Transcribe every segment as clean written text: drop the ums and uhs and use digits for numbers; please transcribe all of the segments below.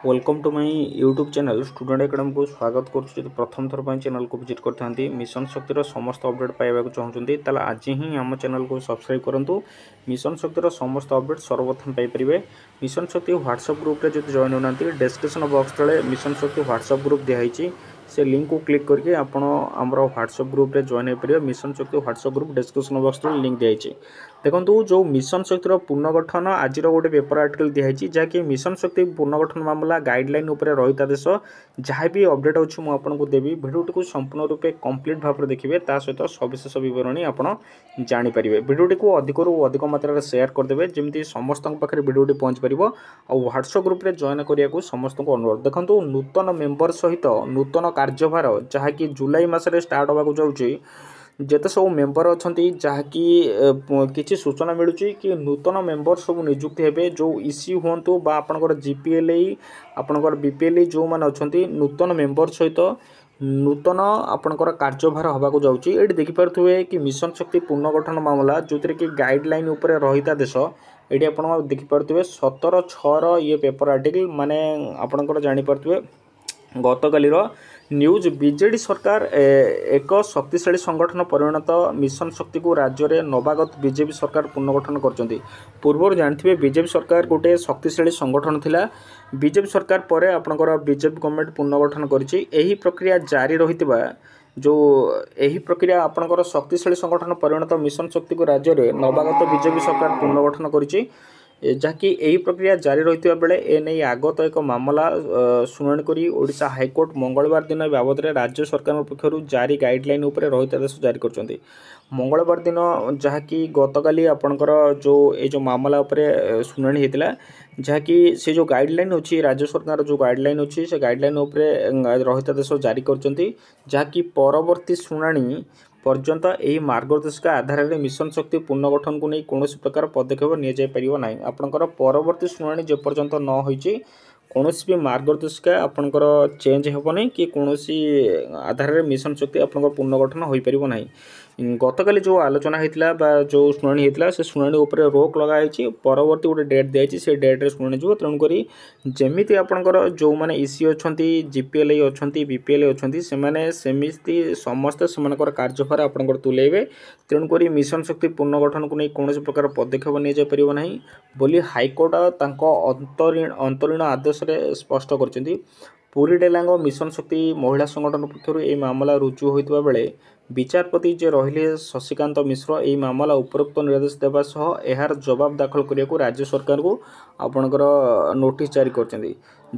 Welcome to my YouTube channel Student Academy को स्वागत करुँच। प्रथम थर पर चैनल को विजिट करते मिशन शक्तिर समस्त अपडेट पाइबा चाहते तेल आज ही आम चैनल को सब्सक्राइब करूँ। मिशन शक्तिर समस्त अपडेट सर्वप्रथम पाइपर। मिशन शक्ति व्हाट्सएप ग्रुप रे जो जॉइन होना डिस्क्रिप्शन बॉक्स तले मिशन शक्ति व्हाट्सएप ग्रुप दिखाई से लिंक को क्लिक करके आपण आमर व्हाट्सएप ग्रुप रे जॉइन हो पारे। मिशन शक्ति व्हाट्सएप ग्रुप डिस्क्रिप्शन बॉक्स तले लिंक दिखाई। देखो जो मिशन शक्तिर पुनर्गठन आज गोटे पेपर आर्टिकल दिखाई जहाँकि मिशन शक्ति पुनर्गठन मामला गाइडलाइन उपरे रहित आदेश जहाँ भी अपडेट अच्छी मुझे देवी भिडियोटी को संपूर्ण रूपे कंप्लीट भाव में देखिए सहित सविशेष बरणी आप जानीपारे। भिडियोटी को अधिक मात्रा शेयर करदे जमी समस्त पाखे भिडियोटी पहुँच पार। व्हाट्सएप ग्रुप रे जॉइन करने को समस्त को अनुरोध। देखो नूतन मेंबर सहित नूतन कार्यभार जहाँकि जुलाई मसरे स्टार्ट होगा जाऊँगी जेते सब मेंबर अच्छा जहाँकि किसी सूचना मिलूँ कि नूतन मेंबर सब नियुक्ति हेबे जो इसी हूँ बा आपणकर जीपीएलआई आपणकर बीपीएलआई जो मैंने अच्छा नूतन मेंबर सहित नूतन आपणकर कार्यभार होगा जाऊँगी। ये देखिपे कि मिशन शक्ति पुनर्गठन मामला जो थी कि गाइडलाइन उपरे रहित आदेश ये आप देखिपे 17/6 ये पेपर आर्टिकल माने आपणकर जानीपे गतकालीर न्यूज बीजेडी सरकार एक शक्तिशाली संगठन परिणत मिशन शक्ति को राज्य में नवागत बीजेपी सरकार पुनर्गठन कर पूर्व जानते बीजेपी सरकार गोटे शक्तिशाली संगठन थिला। बीजेपी सरकार पर आपणकर बीजेपी गवर्नमेंट पुनर्गठन करी प्रक्रिया जारी रही जो यही प्रक्रिया आपणकर शक्तिशाली संगठन परिणत मिशन शक्ति को राज्य में नवागत बीजेपी सरकार पुनर्गठन करी जहाँकि यही प्रक्रिया जारी रही बेले एने आगत एक मामला शुणाणी करी ओडिशा हाईकोर्ट मंगलवार दिन बाबद राज्य सरकार पक्षर जारी गाइडलाइन उपरे रहित आदेश जारी कर मंगलवार दिन जहाँकि गतकाली आपणकर जो मामला उपरे शुणाणी होता जहाँकि से जो गाइडलाइन अच्छी राज्य सरकार जो गाइडलाइन अच्छी से गाइडलाइन उपरे रहित आदेश जारी कर जहाँकि परवर्ती शुणाणी पर्यंत यही मार्गदर्शिका आधार में मिशन शक्ति पुनर्गठन को नहीं कौन प्रकार पदक्षेप नि आपणकर परवर्ती शुणाणी जे पर्यंत न होईची कौन भी मार्गदर्शिका आपणकर चेंज हेबनी कि कौन आधार में मिशन शक्ति आपणकर पुनर्गठन हो पार ना। गतकाली जो आलोचना होता बा जो शुणाणी होता से शुणाणी उपरे रोक लगाई परवर्ती गोटे डेट दिखाई से डेट्रे शुणाणी जो तेणुक जमी आपणकर जो मैंने इसी अच्छा जीपीएलआई अच्छा बीपीएलआई अच्छा सेमती समस्ते से कार्यभार आपंकर तुलेबे तेणुक मिशन शक्ति पुनर्गठन को नहीं कौन प्रकार पदक्षेप नि बोली हाईकोर्ट अंतरीण आदेश स्पष्ट कर पुरी डेलांग मिशन शक्ति महिला संगठन पक्षर यह मामला रुजु होता बेले विचारपति जे रहिले शशिकांत मिश्र यह मामला उपरोक्त निर्देश देवा सह यार जवाब दाखल करने को राज्य सरकार को आपणकर नोटिस जारी कर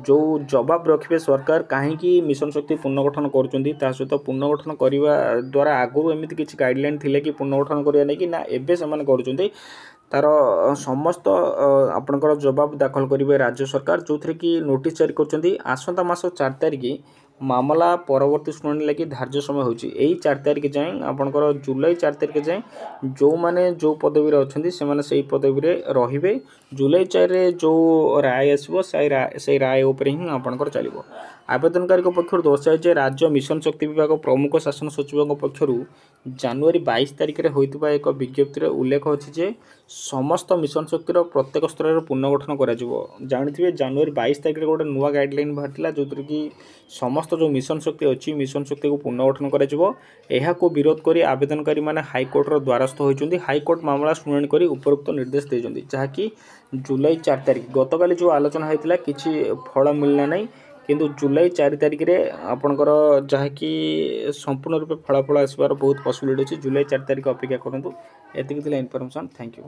जो जवाब रखिए सरकार कहीं मिशन शक्ति पुनर्गठन कर सहित पुनर्गठन करने द्वारा आगु एमती किसी गाइडलाइन थिले कि पुनर्गठन करने नहीं कि ना एबे से कर तार समस्त आपणकर जवाब दाखल करेंगे राज्य सरकार जो थी कि नोटिस जारी कर आसंता मास 4 तारिख मामला परवर्ती शुणाणी लगी धार्य समय होची 4 तारिख जाए आपणकर जुलाई 4 तारिख जाए जो माने जो पदवी अच्छा से पदवी रे जुलाई 4 रे जो राय आसो से राय उपर ही आपणकर चलो। आवेदनकारी पक्षर दर्शाए राज्य मिशन शक्ति विभाग प्रमुख शासन सचिव पक्षर जनवरी 22 तारिख में होता एक विज्ञप्ति उल्लेख अच्छी समस्त मिशन शक्तिर प्रत्येक स्तर पुनर्गठन कर जानते जनवरी 22 तारिख में गोटे नुआ गाइडलाइन बाहर जो कि समस्त जो मिशन शक्ति अच्छी मिशन शक्ति को पुनर्गठन कर विरोध कर आवेदनकारी मैंने हाईकोर्टर द्वारस्थ होती हाईकोर्ट मामला शुणाणी कर उपरोक्त निर्देश देते जहाँकि जुलाई 4 तारिख गतकाली जो आलोचना होता किसी फल मिलना नहीं किंतु जुलाई 4 तारिख में आपणकर जहाँकि संपूर्ण रूप फलाफल आसबार बहुत पसिबिलिटी अच्छी जुलाई 4 तारिख अपेक्षा करूँ। एतिक इनफॉरमेशन। Thank you.